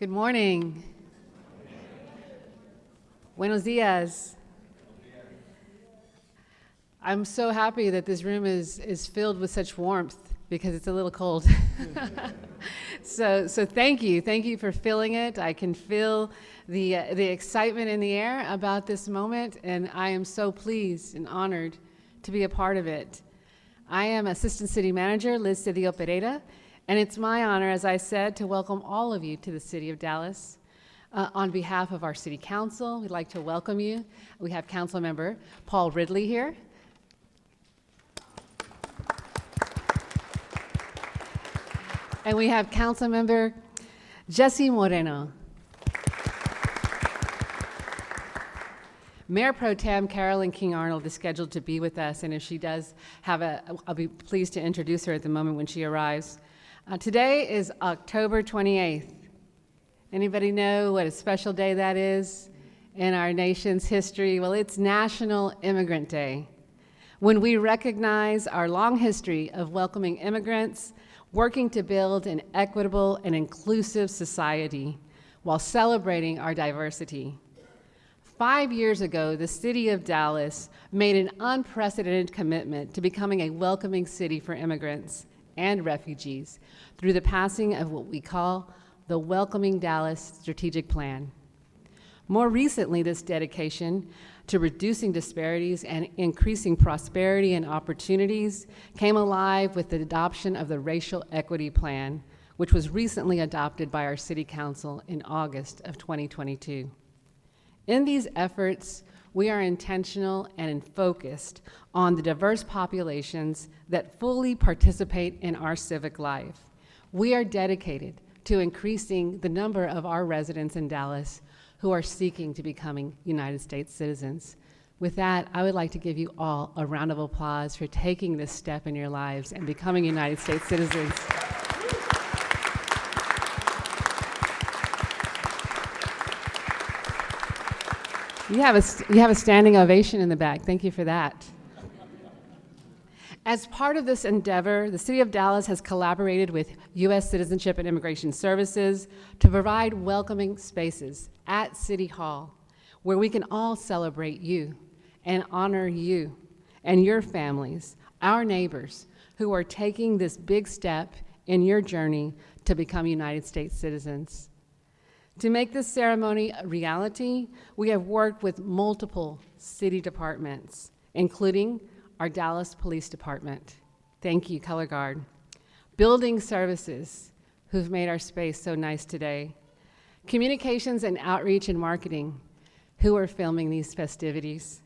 Good morning. Buenos dias. I'm so happy that this room is filled with such warmth because it's a little cold. So thank you. Thank you for filling it. I can feel the excitement in the air about this moment, and I am so pleased and honored to be a part of it. I am Assistant City Manager Liz Cedillo Pereira, and it's my honor, as I said, to welcome all of you to the City of Dallas. On behalf of our City Council, we'd like to welcome you. We have Council Member Paul Ridley here. And we have Council Member Jesse Moreno. Mayor Pro Tem Carolyn King Arnold is scheduled to be with us, and if she does I'll be pleased to introduce her at the moment when she arrives. Today is October 28th. Anybody know what a special day that is in our nation's history? Well, it's National Immigrant Day, when we recognize our long history of welcoming immigrants, working to build an equitable and inclusive society while celebrating our diversity. 5 years ago, the City of Dallas made an unprecedented commitment to becoming a welcoming city for immigrants and refugees through the passing of what we call the Welcoming Dallas Strategic Plan. More recently, this dedication to reducing disparities and increasing prosperity and opportunities came alive with the adoption of the Racial Equity Plan, which was recently adopted by our City Council in August of 2022. In these efforts, we are intentional and focused on the diverse populations that fully participate in our civic life. We are dedicated to increasing the number of our residents in Dallas who are seeking to becoming United States citizens. With that, I would like to give you all a round of applause for taking this step in your lives and becoming United States citizens. You have a standing ovation in the back. Thank you for that. As part of this endeavor, the City of Dallas has collaborated with U.S. Citizenship and Immigration Services to provide welcoming spaces at City Hall where we can all celebrate you and honor you and your families, our neighbors, who are taking this big step in your journey to become United States citizens. To make this ceremony a reality, we have worked with multiple city departments, including our Dallas Police Department. Thank you, Color Guard. Building Services, who've made our space so nice today. Communications and Outreach and Marketing, who are filming these festivities.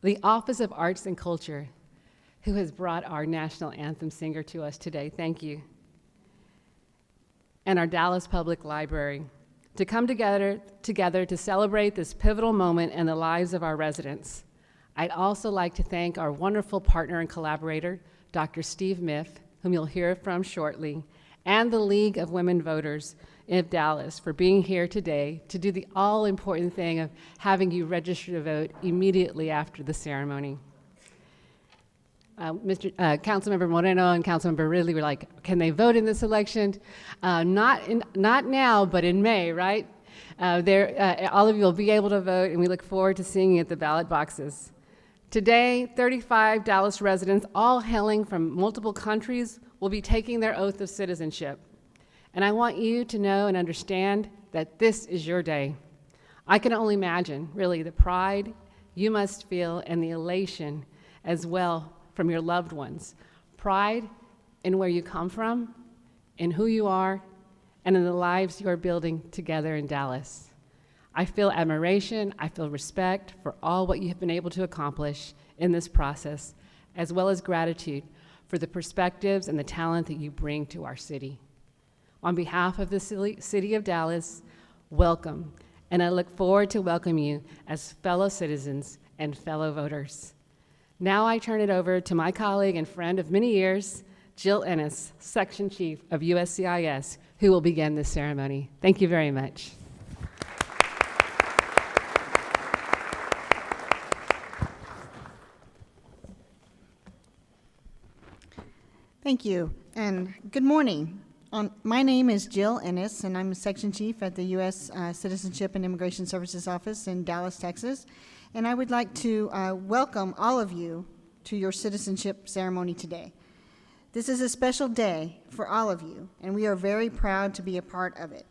The Office of Arts and Culture, who has brought our national anthem singer to us today. Thank you. And our Dallas Public Library, to come together to celebrate this pivotal moment in the lives of our residents. I'd also like to thank our wonderful partner and collaborator, Dr. Steve Miff, whom you'll hear from shortly, and the League of Women Voters of Dallas for being here today to do the all-important thing of having you register to vote immediately after the ceremony. Councilmember Moreno and Councilmember Ridley were like, can they vote in this election? Not now, but in May, right? All of you will be able to vote, and we look forward to seeing you at the ballot boxes. Today, 35 Dallas residents, all hailing from multiple countries, will be taking their oath of citizenship. And I want you to know and understand that this is your day. I can only imagine, really, the pride you must feel and the elation as well from your loved ones. Pride in where you come from, in who you are, and in the lives you are building together in Dallas. I feel admiration, I feel respect for all what you have been able to accomplish in this process, as well as gratitude for the perspectives and the talent that you bring to our city. On behalf of the City of Dallas, welcome, and I look forward to welcoming you as fellow citizens and fellow voters. Now I turn it over to my colleague and friend of many years, Jill Ennis, Section Chief of USCIS, who will begin this ceremony. Thank you very much. Thank you, and good morning. My name is Jill Ennis, and I'm a Section Chief at the U.S. Citizenship and Immigration Services Office in Dallas, Texas. And I would like to welcome all of you to your citizenship ceremony today. This is a special day for all of you, and we are very proud to be a part of it.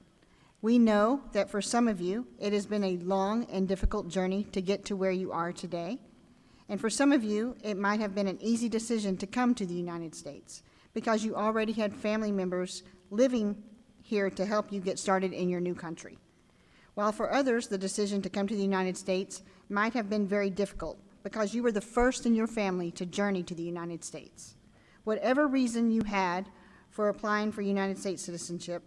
We know that for some of you, it has been a long and difficult journey to get to where you are today. And for some of you, it might have been an easy decision to come to the United States because you already had family members living here to help you get started in your new country. While for others, the decision to come to the United States might have been very difficult because you were the first in your family to journey to the United States. Whatever reason you had for applying for United States citizenship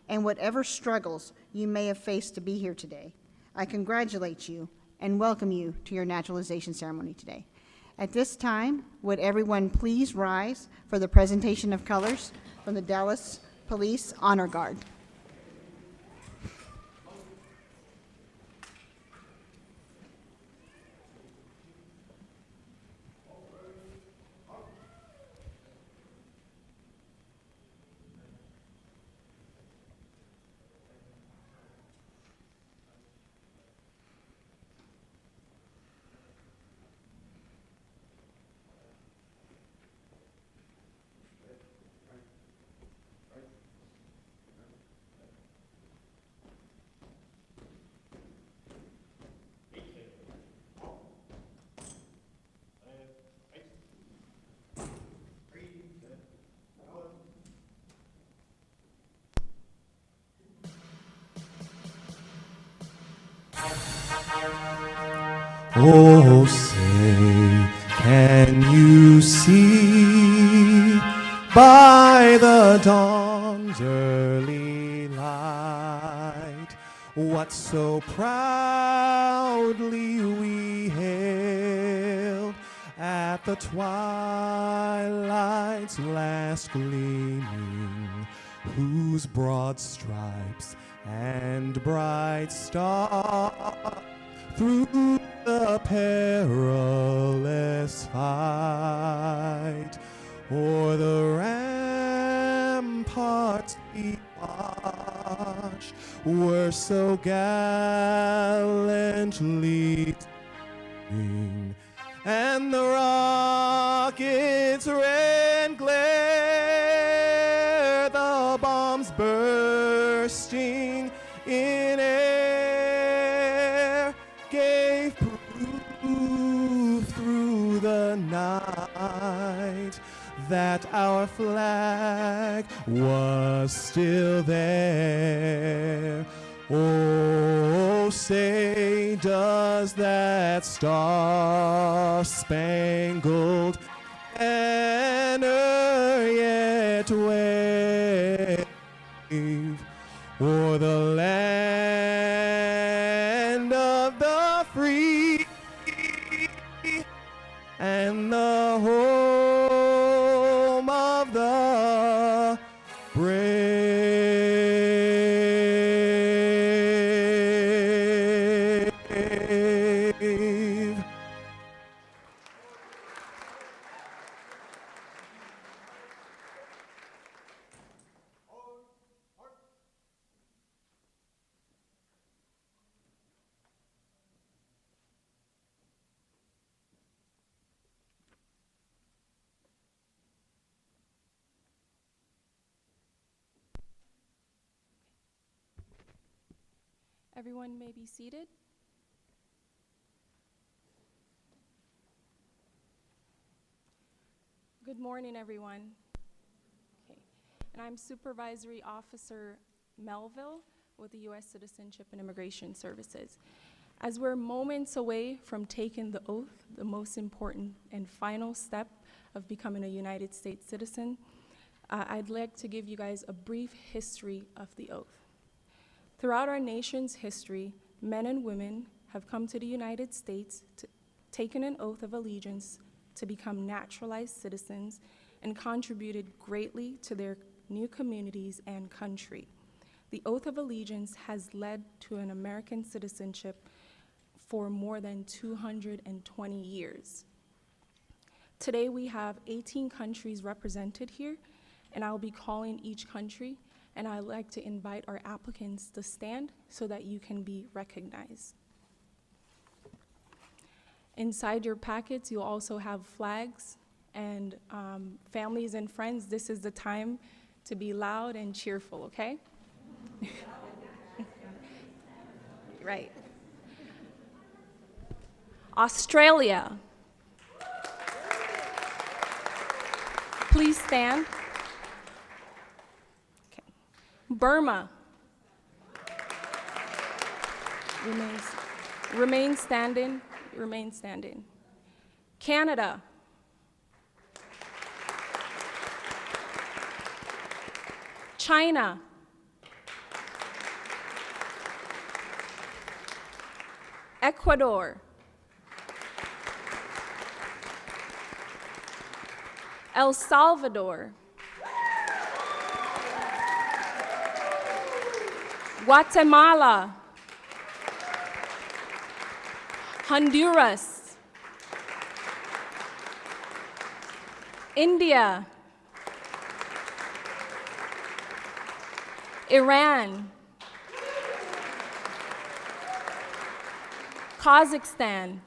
and whatever struggles you may have faced to be here today, I congratulate you and welcome you to your naturalization ceremony today. At this time, would everyone please rise for the presentation of colors from the Dallas Police Honor Guard. Oh, say, can you see by the dawn's early light what so proudly we hailed at the twilight's last gleaming, whose broad stripes and bright stars through the perilous fight o'er the ramparts we watched were so gallantly seen, and the rockets' red glare, the bombs bursting in air, gave proof through the night that our flag was still there. Oh, say, does that star-spangled banner yet wave o'er the land of the free and the home of the brave? Everyone may be seated. Good morning, everyone. Okay. And I'm Supervisory Officer Melville with the U.S. Citizenship and Immigration Services. As we're moments away from taking the oath, the most important and final step of becoming a United States citizen, I'd like to give you guys a brief history of the oath. Throughout our nation's history, men and women have come to the United States, taken an oath of allegiance to become naturalized citizens, and contributed greatly to their new communities and country. The oath of allegiance has led to an American citizenship for more than 220 years. Today we have 18 countries represented here, and I'll be calling each country, and I'd like to invite our applicants to stand so that you can be recognized. Inside your packets, you'll also have flags, and families and friends, this is the time to be loud and cheerful, okay? Right. Australia. Please stand. Okay. Burma. Remain standing. Remain standing. Canada. China. Ecuador. El Salvador. Guatemala. Honduras. India. Iran. Kazakhstan.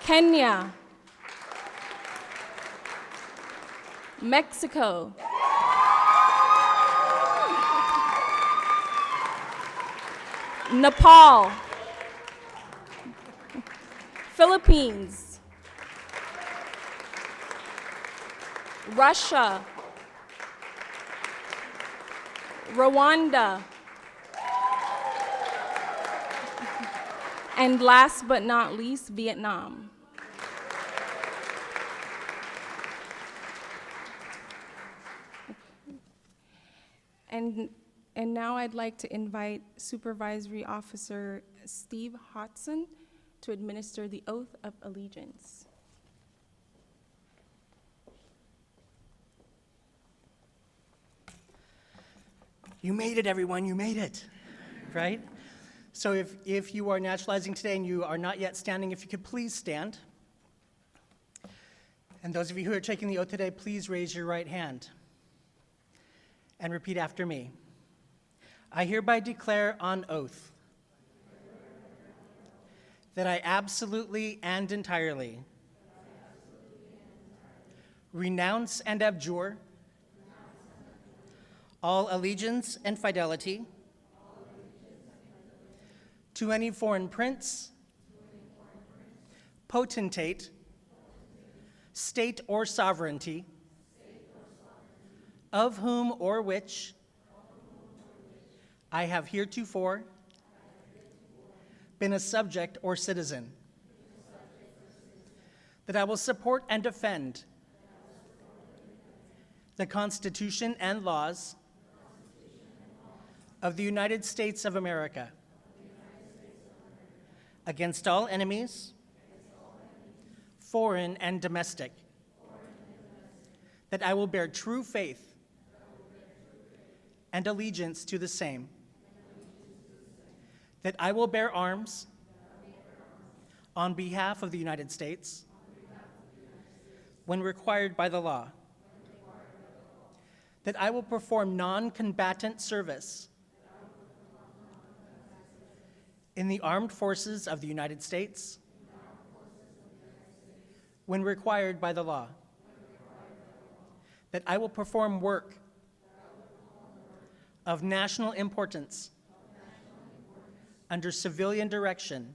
Kenya. Mexico. Nepal. Philippines. Russia. Rwanda. And last but not least, Vietnam. And now I'd like to invite Supervisory Officer Steve Hodson to administer the oath of allegiance. You made it, everyone, you made it, right? So if you are naturalizing today and you are not yet standing, if you could please stand. And those of you who are taking the oath today, please raise your right hand and repeat after me. I hereby declare on oath that I absolutely and entirely renounce and abjure all allegiance and fidelity to any foreign prince, potentate, state or sovereignty, of whom or which I have heretofore been a subject or citizen, that I will support and defend the Constitution and laws of the United States of America against all enemies, foreign and domestic, that I will bear true faith and allegiance to the same, that I will bear arms on behalf of the United States when required by the law, that I will perform non-combatant service in the armed forces of the United States when required by the law, that I will perform work of national importance under civilian direction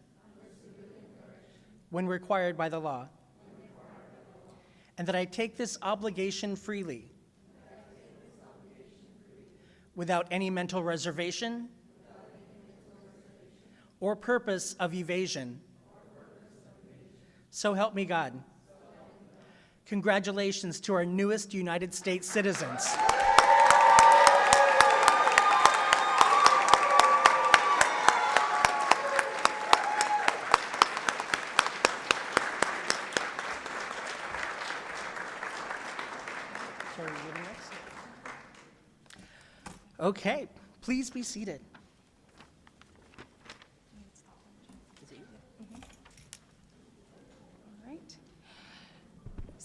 when required by the law, and that I take this obligation freely without any mental reservation or purpose of evasion. So help me God. Congratulations to our newest United States citizens. Sorry, you getting next? Okay, please be seated. All right.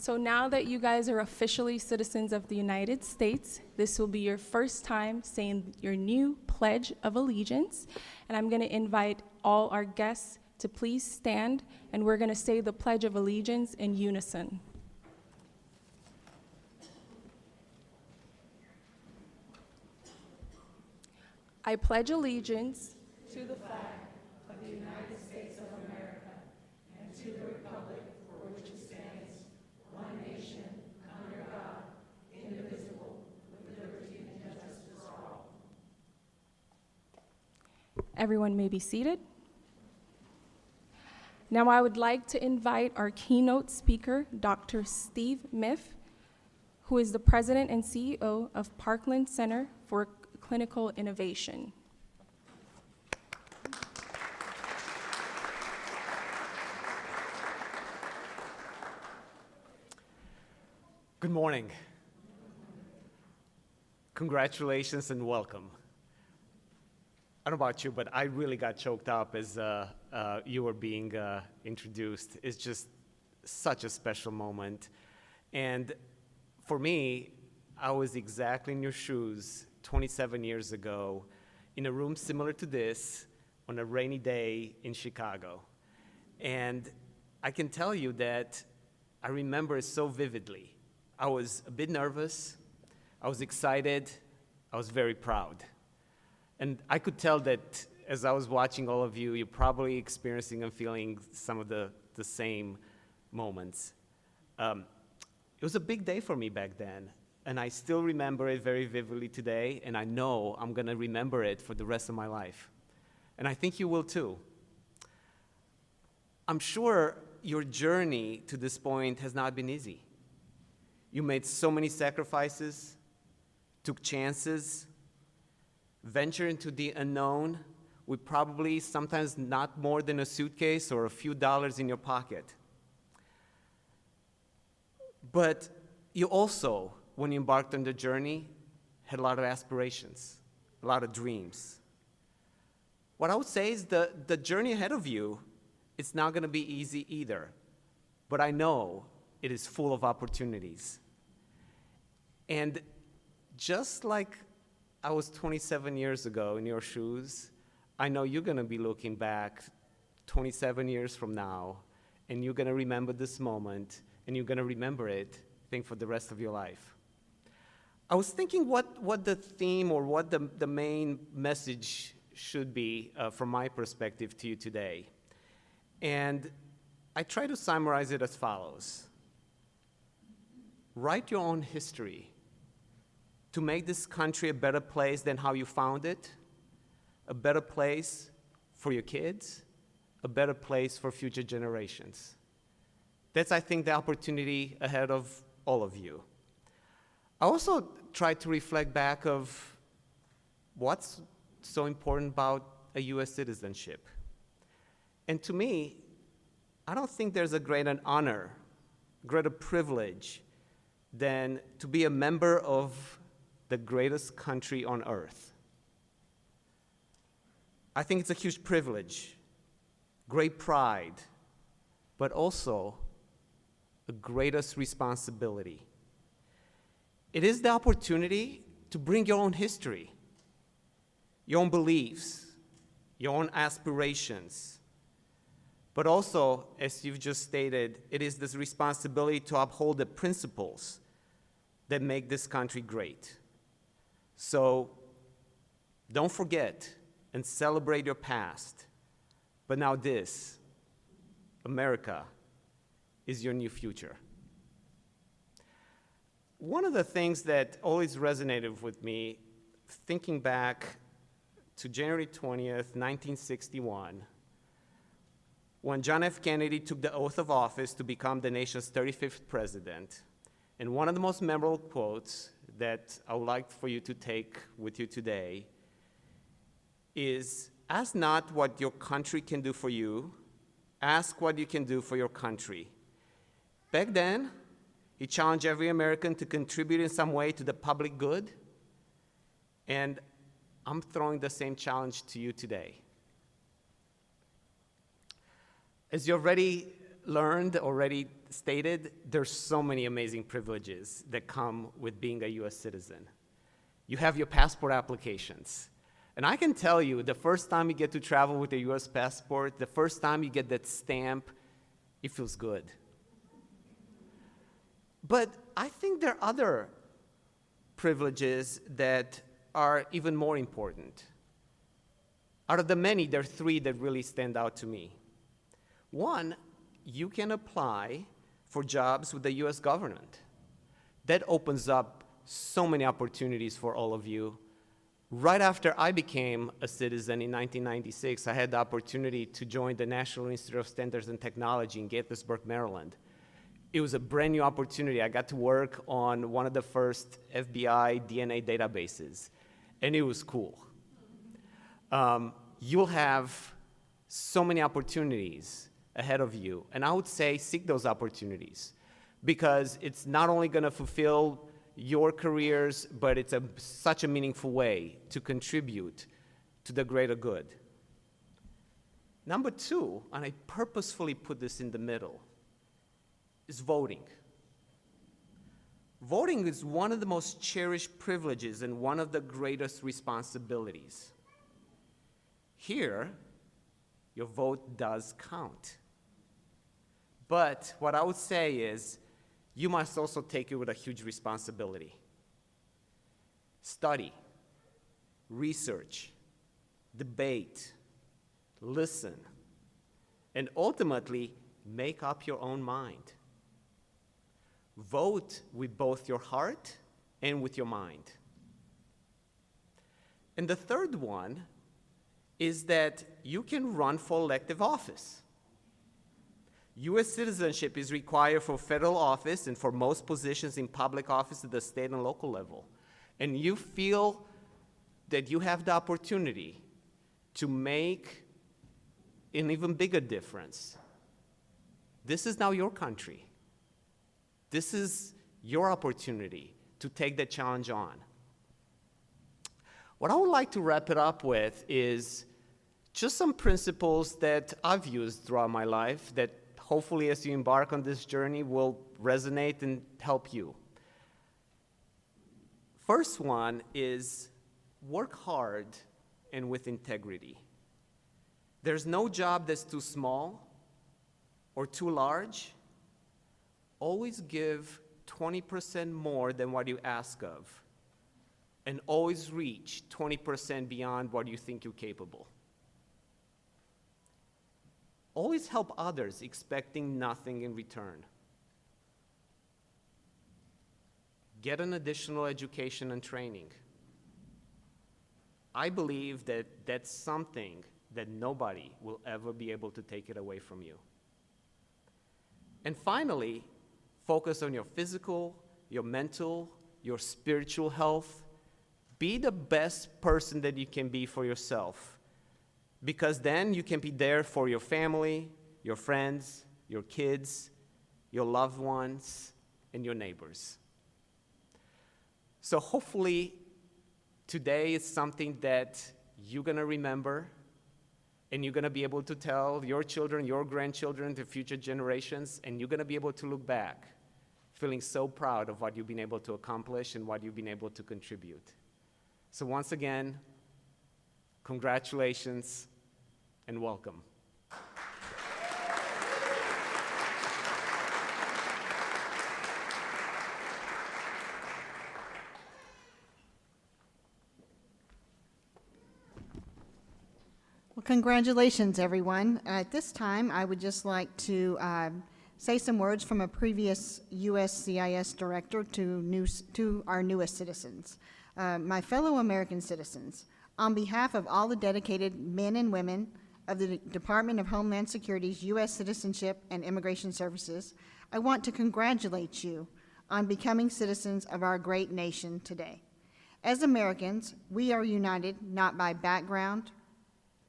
So now that you guys are officially citizens of the United States, this will be your first time saying your new Pledge of Allegiance. And I'm going to invite all our guests to please stand, and we're going to say the Pledge of Allegiance in unison. I pledge allegiance to the flag of the United States of America and to the republic for which it stands, one nation, under God, indivisible, with liberty and justice for all. Everyone may be seated. Now I would like to invite our keynote speaker, Dr. Steve Miff, who is the president and CEO of Parkland Center for Clinical Innovation. Good morning. Congratulations and welcome. I don't know about you, but I really got choked up as you were being introduced. It's just such a special moment. And for me, I was exactly in your shoes 27 years ago in a room similar to this on a rainy day in Chicago. And I can tell you that I remember it so vividly. I was a bit nervous, I was excited, I was very proud. And I could tell that as I was watching all of you, you're probably experiencing and feeling some of the same moments. It was a big day for me back then, and I still remember it very vividly today, and I know I'm gonna remember it for the rest of my life. And I think you will too. I'm sure your journey to this point has not been easy. You made so many sacrifices, took chances, ventured into the unknown with probably sometimes not more than a suitcase or a few dollars in your pocket. But you also, when you embarked on the journey, had a lot of aspirations, a lot of dreams. What I would say is the journey ahead of you, it's not gonna be easy either, but I know it is full of opportunities. And just like I was 27 years ago in your shoes, I know you're gonna be looking back 27 years from now, and you're gonna remember this moment, and you're gonna remember it, I think, for the rest of your life. I was thinking what the theme or what the main message should be from my perspective to you today. And I try to summarize it as follows. Write your own history to make this country a better place than how you found it, a better place for your kids, a better place for future generations. That's, I think, the opportunity ahead of all of you. I also try to reflect back of what's so important about a U.S. citizenship. And to me, I don't think there's a greater honor, greater privilege than to be a member of the greatest country on earth. I think it's a huge privilege, great pride, but also the greatest responsibility. It is the opportunity to bring your own history, your own beliefs, your own aspirations, but also, as you've just stated, it is this responsibility to uphold the principles that make this country great. So don't forget and celebrate your past, but now this, America, is your new future. One of the things that always resonated with me, thinking back to January 20th, 1961, when John F. Kennedy took the oath of office to become the nation's 35th president, and one of the most memorable quotes that I would like for you to take with you today is, ask not what your country can do for you, ask what you can do for your country. Back then, he challenged every American to contribute in some way to the public good, and I'm throwing the same challenge to you today. As you already learned, already stated, there's so many amazing privileges that come with being a U.S. citizen. You have your passport applications. And I can tell you, the first time you get to travel with a U.S. passport, the first time you get that stamp, it feels good. But I think there are other privileges that are even more important. Out of the many, there are three that really stand out to me. One, you can apply for jobs with the U.S. government. That opens up so many opportunities for all of you. Right after I became a citizen in 1996, I had the opportunity to join the National Institute of Standards and Technology in Gaithersburg, Maryland. It was a brand new opportunity. I got to work on one of the first FBI DNA databases, and it was cool. You'll have so many opportunities ahead of you, and I would say seek those opportunities, because it's not only going to fulfill your careers, but it's such a meaningful way to contribute to the greater good. Number two, and I purposefully put this in the middle, is voting. Voting is one of the most cherished privileges and one of the greatest responsibilities. Here, your vote does count. But what I would say is, you must also take it with a huge responsibility. Study, research, debate, listen, and ultimately, make up your own mind. Vote with both your heart and with your mind. And the third one is that you can run for elective office. U.S. citizenship is required for federal office and for most positions in public office at the state and local level. And you feel that you have the opportunity to make an even bigger difference. This is now your country. This is your opportunity to take that challenge on. What I would like to wrap it up with is just some principles that I've used throughout my life that hopefully as you embark on this journey will resonate and help you. First one is work hard and with integrity. There's no job that's too small or too large. Always give 20% more than what you ask of, and always reach 20% beyond what you think you're capable. Always help others, expecting nothing in return. Get an additional education and training. I believe that that's something that nobody will ever be able to take it away from you. And finally, focus on your physical, your mental, your spiritual health. Be the best person that you can be for yourself, because then you can be there for your family, your friends, your kids, your loved ones, and your neighbors. So hopefully today is something that you're going to remember, and you're going to be able to tell your children, your grandchildren, the future generations, and you're going to be able to look back feeling so proud of what you've been able to accomplish and what you've been able to contribute. So once again, congratulations and welcome. Well, congratulations, everyone. At this time, I would just like to say some words from a previous USCIS director to our newest citizens. My fellow American citizens, on behalf of all the dedicated men and women of the Department of Homeland Security's U.S. Citizenship and Immigration Services, I want to congratulate you on becoming citizens of our great nation today. As Americans, we are united not by background,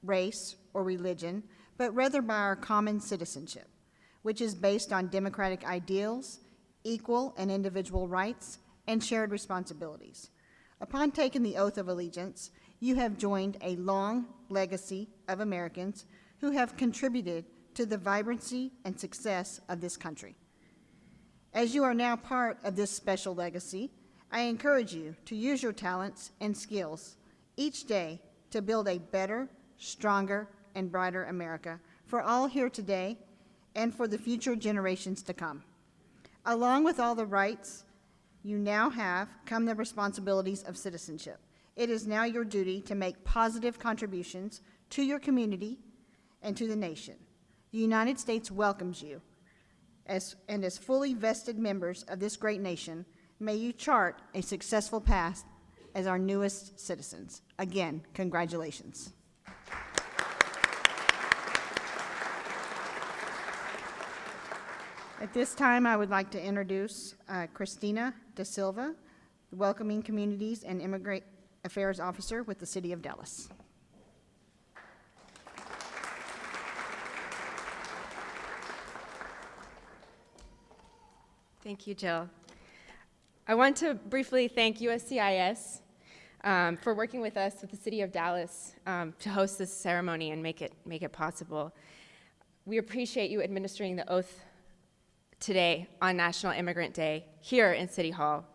race, or religion, but rather by our common citizenship, which is based on democratic ideals, equal and individual rights, and shared responsibilities. Upon taking the oath of allegiance, you have joined a long legacy of Americans who have contributed to the vibrancy and success of this country. As you are now part of this special legacy, I encourage you to use your talents and skills each day to build a better, stronger, and brighter America for all here today and for the future generations to come. Along with all the rights you now have come the responsibilities of citizenship. It is now your duty to make positive contributions to your community and to the nation. The United States welcomes you, as fully vested members of this great nation, may you chart a successful path as our newest citizens. Again, congratulations. At this time, I would like to introduce Christina Da Silva, the Welcoming Communities and Immigrant Affairs Officer with the City of Dallas. Thank you, Jill. I want to briefly thank USCIS for working with us, with the City of Dallas, to host this ceremony and make it possible. We appreciate you administering the oath today on National Immigrant Day here in City Hall.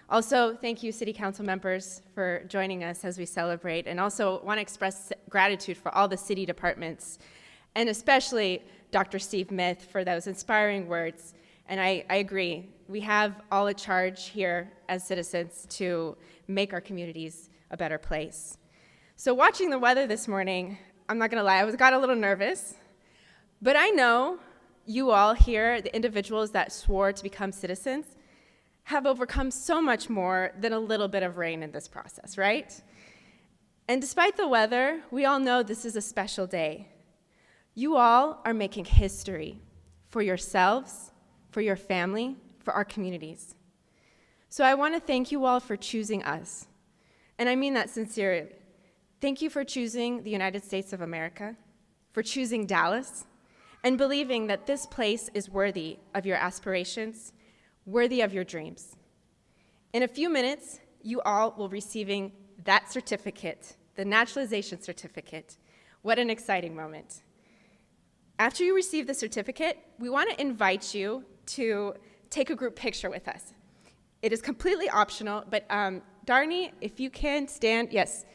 Also, thank you, City Council members, for joining us as we celebrate, and also want to express gratitude for all the city departments, and especially Dr. Steve Myth for those inspiring words. And I agree, we have all a charge here as citizens to make our communities a better place. So watching the weather this morning, I'm not gonna lie, I got a little nervous, but I know you all here, the individuals that swore to become citizens, have overcome so much more than a little bit of rain in this process, right? And despite the weather, we all know this is a special day. You all are making history for yourselves, for your family, for our communities. So I want to thank you all for choosing us. And I mean that sincerely. Thank you for choosing the United States of America, for choosing Dallas, and believing that this place is worthy of your aspirations, worthy of your dreams. In a few minutes, you all will be receiving that certificate, the Naturalization Certificate. What an exciting moment. After you receive the certificate, we want to invite you to take a group picture with us. It is completely optional, but Darnie, if you can stand, yes,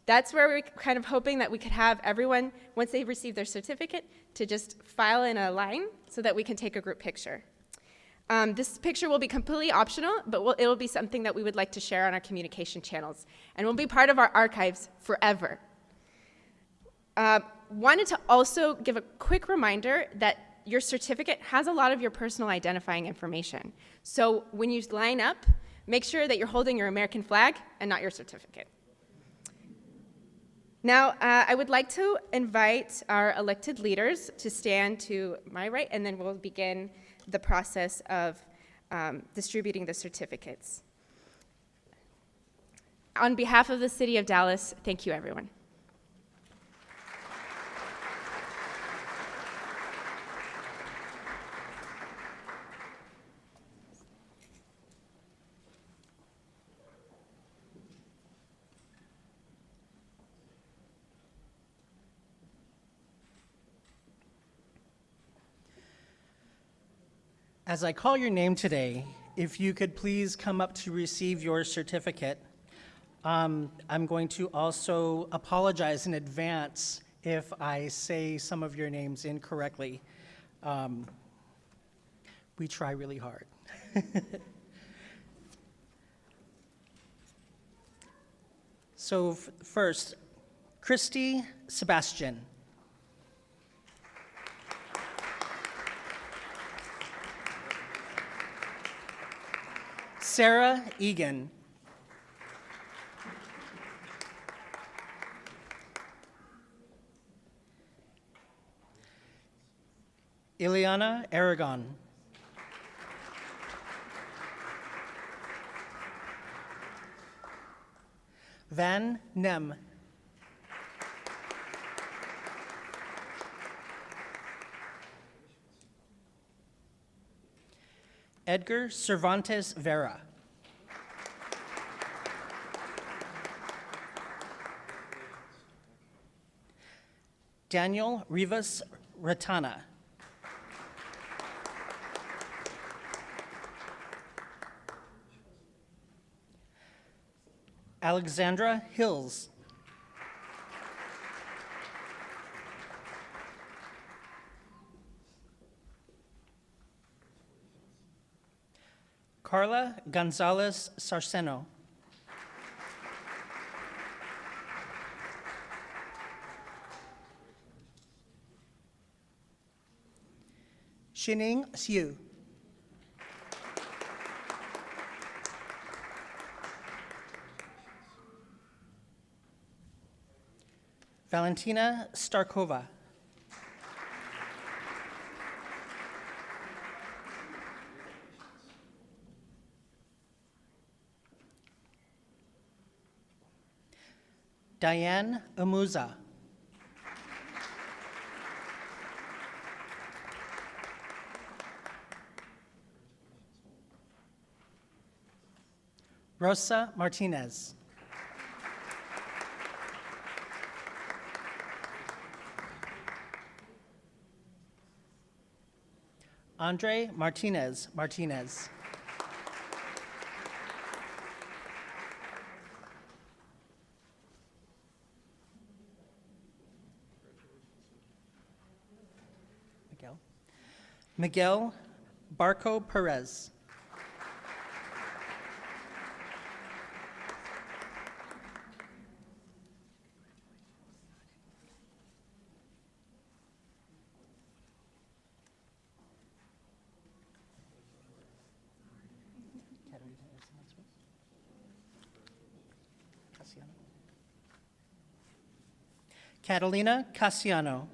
that's where we're kind of hoping that we could have everyone, once they receive their certificate, to just file in a line so that we can take a group picture. This picture will be completely optional, but it will be something that we would like to share on our communication channels, and will be part of our archives forever. Wanted to also give a quick reminder that your certificate has a lot of your personal identifying information. So when you line up, make sure that you're holding your American flag and not your certificate. Now, I would like to invite our elected leaders to stand to my right, and then we'll begin the process of distributing the certificates. On behalf of the City of Dallas, thank you, everyone. As I call your name today, if you could please come up to receive your certificate. I'm going to also apologize in advance if I say some of your names incorrectly. We try really hard. So first, Christy Sebastian. Sarah Egan. Ileana Aragon. Van Nem. Edgar Cervantes Vera. Daniel Rivas Ratana. Alexandra Hills. Carla Gonzalez Sarceno. Shining Siu. Valentina Starkova. Diane Amuza. Rosa Martinez. Andre Martinez Martinez. Miguel Barco Perez. Catalina Casiano.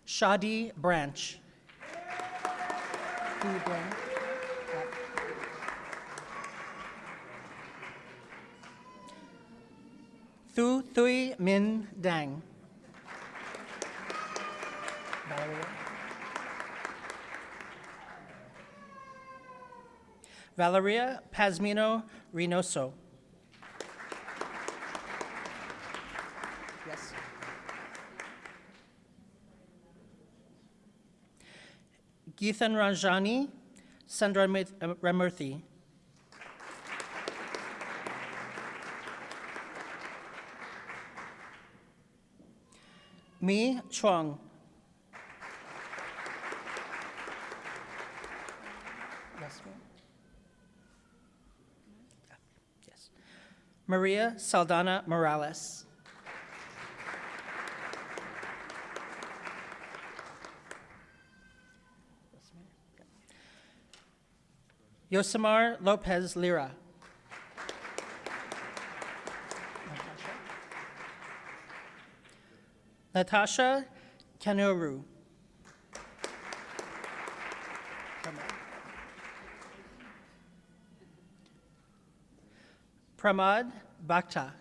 Shadi Branch. Shadi Branch. Thu Thuy Min Dang. Valeria. Valeria Pazmino Reynoso. Yes. Geethan Ranjani, Sandra Ramurthy. Mi Chuang. Yes, ma'am. Yeah, yes. Maria Saldana Morales. Yes, ma'am. Yeah. Yosemar Lopez Lira. Natasha Kanuru. Pramad Bhakta.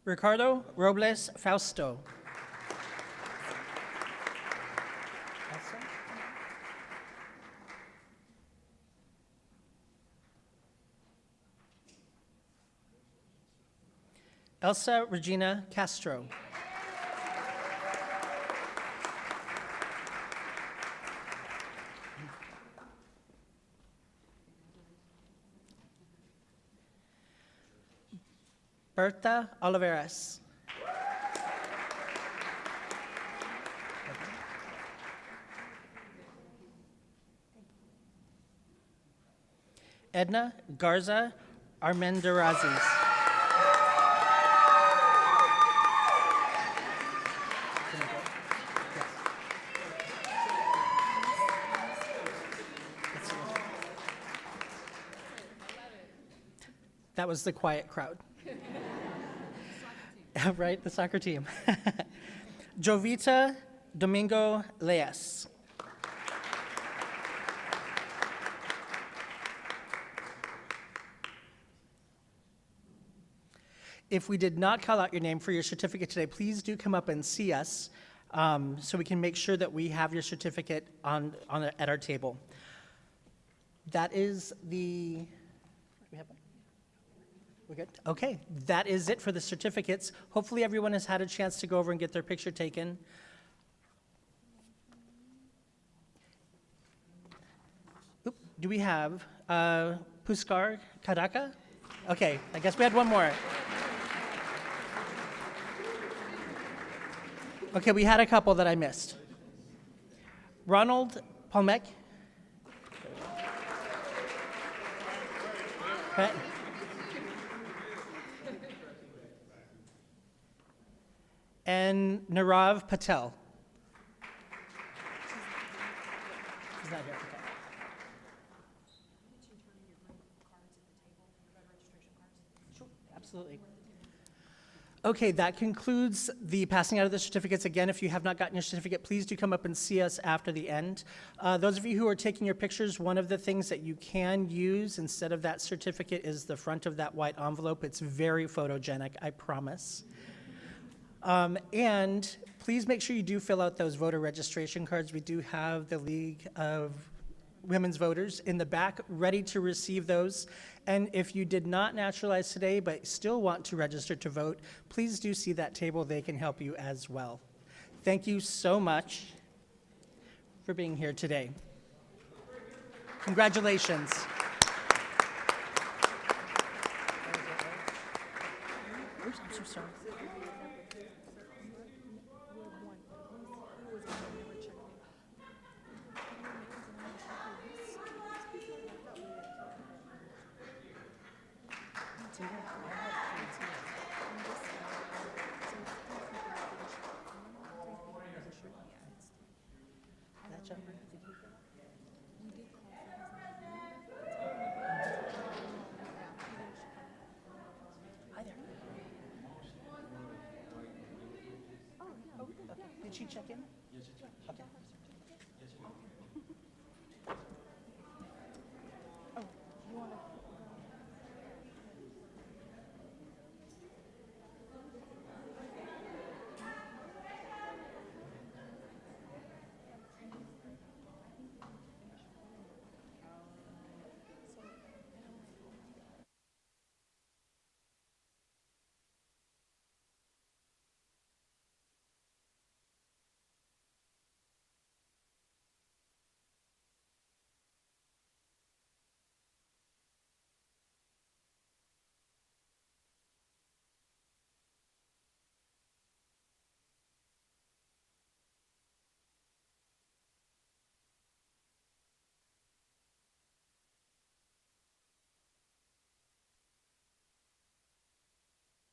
Ricardo Robles Fausto. Elsa Regina Castro. Berta Oliveras. Edna Garza Armendarazis. That was the quiet crowd. Right, the soccer team. Jovita Domingo Leas. if we did not call out your name for your certificate today, please do come up and see us so we can make sure that we have your certificate at our table. That is the, we have one? We're good? Okay, that is it for the certificates. Hopefully everyone has had a chance to go over and get their picture taken. Oop, do we have Puskar Kadaka? Okay, I guess we had one more. Okay, we had a couple that I missed. Ronald Palmek. Okay. And Nirav Patel. She's not here. Okay. Sure, absolutely. Okay, that concludes the passing out of the certificates. Again, if you have not gotten your certificate, please do come up and see us after the end. Those of you who are taking your pictures, one of the things that you can use instead of that certificate is the front of that white envelope. It's very photogenic, I promise. And please make sure you do fill out those voter registration cards. We do have the League of Women's Voters in the back ready to receive those. And if you did not naturalize today but still want to register to vote, please do see that table. They can help you as well. Thank you so much for being here today. Congratulations. Oops, I'm so sorry. Did she check in? Yes, she checked